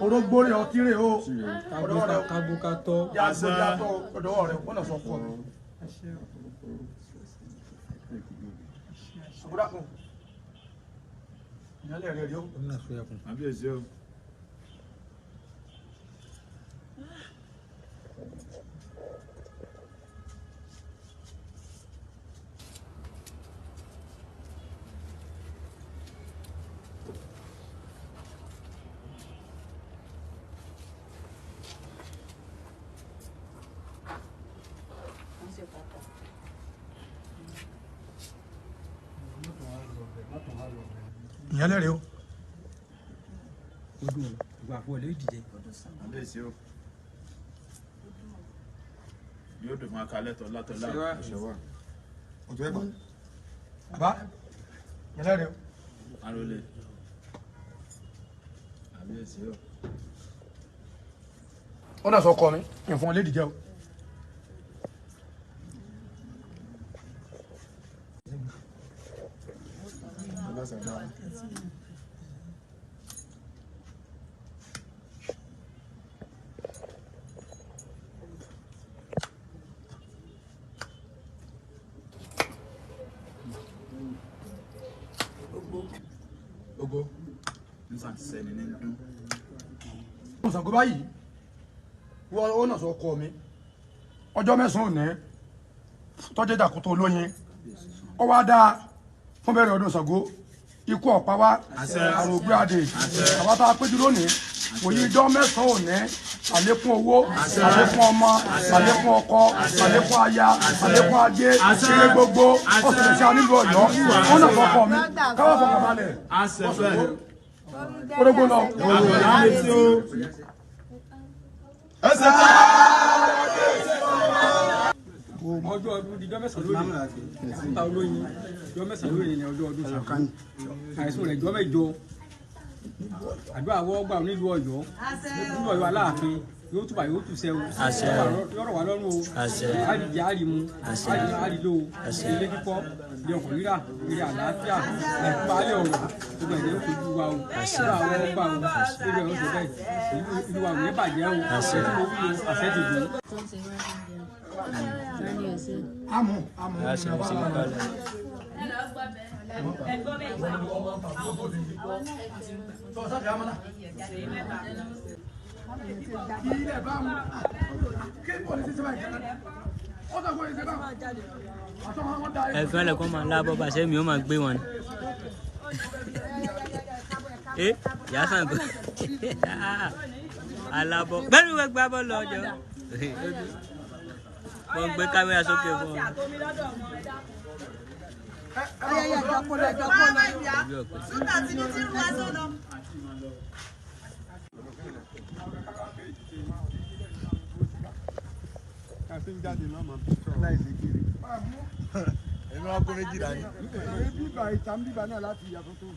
Orogbore ọtire o. Kabukato. Yagbójátọ ọ̀dọ̀ rẹ̀ wọ́n náà sọ fún ọ. Àbúrákùn. Ìyálẹ̀ rẹ̀ rí o. Àbí èsì o. Ìyálẹ̀ rẹ̀ o. Odu ìgbà fún ọ̀lẹ́ ìdíje. Àbí èsì o. Yóò dùn fún akalẹ̀ tọ́lá. Òtún ẹ̀gbọ́n. Bàbá. Ìyálẹ̀ rẹ̀ o. Arólé. Àbí èsì o. Wọ́n náà sọ kọ mi. Ìfọ̀n lédìí jẹ́ o. Ogo. Nísà ti sẹ́ni ní dún. Mo sàn kó báyìí. Wọ́n náà sọ kọ mi. Ọjọ́ mẹ́sàn-án òní. Tọ́jú ìdàkútó olóyin. Ó wá dáa fún bẹ̀rẹ̀ ọdún Ṣàngó. Ikú ọ̀pá wá. Àrògbé adé. Àwọn tá a péjú lónìí. Òyìn ìjọ mẹ́sàn-án òní. Àlékún owó, àlékún ọmọ, àlékún ọkọ, àlékún aya, àlékún ajé, ṣeré gbogbo, ọ̀sẹ̀ ṣe nílùú Ọ̀yọ́. Wọ́n náà fọkọ mi. Káwọ́ fọkàn balẹ̀. Orógbó lọ. Ọjọ́ ọdún di ọjọ́ mẹ́sàn-án lónìí. Níta olóyin ọjọ́ mẹ́sàn-án lónìí ni ọjọ́ ọdún Ṣàngó. Àìsàn rẹ̀ ọjọ́ mẹ́jọ. Àdúrà wọ́ gbà nílùú Ọ̀yọ́. Nílùú Ọ̀yọ́ Aláàfin yóò túbà yóò tù sẹ́wọ̀. Yọ̀rọ̀ wà lọ́rùn o. Àdìjẹ́ àrìmú. Àdìlò ilé kíkọ́. Ilé ọkọ̀ rírà. Ilé àlàáfíà. Ẹ̀kú alẹ́ ọ̀rọ̀. Gbogbo ẹ̀jẹ̀ yóò fojú wa o. Àdúrà wọ́ gbà o. Ilé ọ̀yọ́ ṣe bẹ́ẹ̀. Ìlú wa ò ní bàjẹ́ o. Àṣẹ tí mo wí o. Àṣẹ ti dùn. Amu. Ẹ̀fọn lẹ̀kọ́ máa ń lábọ́ bàṣẹ́ mi ó máa gbé wọn. Ìyá Ṣàngó alábọ́ bẹ́ẹ̀ni wọ́n gbá bọ́ọ̀lù ọjọ́ wọ́n gbé kámẹ́rà sókè fún ọ. Ẹnu akọ méjì dání. Bíbá ìtàn bíbá náà láti yàtọ̀ tó.